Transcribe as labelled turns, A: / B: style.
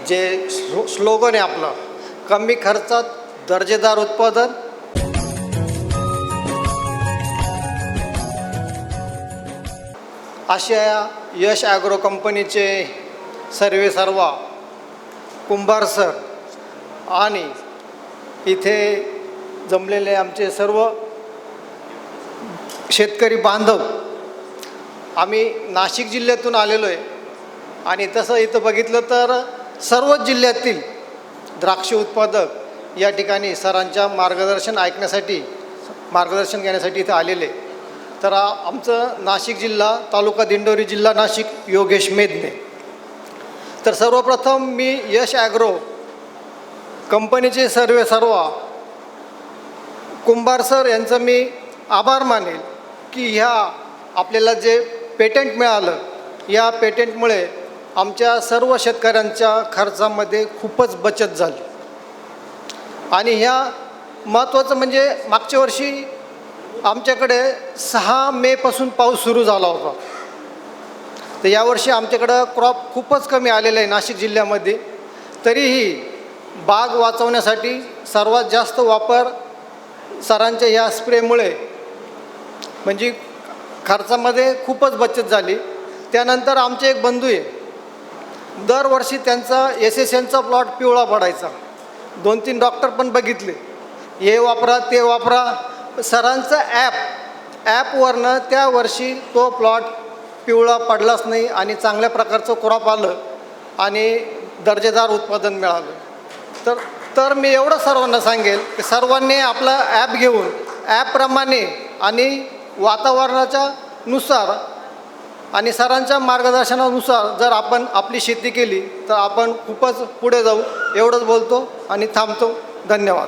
A: जे स्लोगन आहे आपलं, कमी खर्चात दर्जेदार उत्पादन, अशा यश ॲग्रो कंपनीचे सर्वेसर्वा कुंभार सर आणि इथे जमलेले आमचे सर्व शेतकरी बांधव, आम्ही नाशिक जिल्ह्यातून आलेलो आहे आणि तसं इथं बघितलं तर सर्वच जिल्ह्यातील द्राक्ष उत्पादक या ठिकाणी सरांच्या मार्गदर्शन घेण्यासाठी इथं आलेले. तर आमचं नाशिक जिल्हा, तालुका दिंडोरी, जिल्हा नाशिक, योगेश मेदने. तर सर्वप्रथम मी यश ॲग्रो कंपनीचे सर्वेसर्वा कुंभार सर यांचं मी आभार मानेल की ह्या आपल्याला जे पेटंट मिळालं, या पेटंटमुळे आमच्या सर्व शेतकऱ्यांच्या खर्चामध्ये खूपच बचत झाली. आणि ह्या महत्त्वाचं म्हणजे मागच्या वर्षी आमच्याकडे 6 मेपासून पाऊस सुरू झाला होता. तर यावर्षी आमच्याकडं क्रॉप खूपच कमी आलेलं आहे नाशिक जिल्ह्यामध्ये. तरीही बाग वाचवण्यासाठी सर्वात जास्त वापर सरांच्या ह्या स्प्रेमुळे म्हणजे खर्चामध्ये खूपच बचत झाली. त्यानंतर आमचे एक बंधू आहे, दरवर्षी त्यांचा SSNचा प्लॉट पिवळा पडायचा. 2-3 डॉक्टर पण बघितले, हे वापरा ते वापरा. सरांचं ॲपवरनं त्या वर्षी तो प्लॉट पिवळा पडलाच नाही आणि चांगल्या प्रकारचं क्रॉप आलं आणि दर्जेदार उत्पादन मिळालं. तर मी एवढं सर्वांना सांगेल की सर्वांनी आपलं ॲप घेऊन ॲपप्रमाणे आणि वातावरणाच्या नुसार आणि सरांच्या मार्गदर्शनानुसार जर आपण आपली शेती केली तर आपण खूपच पुढे जाऊ. एवढंच बोलतो आणि थांबतो. धन्यवाद.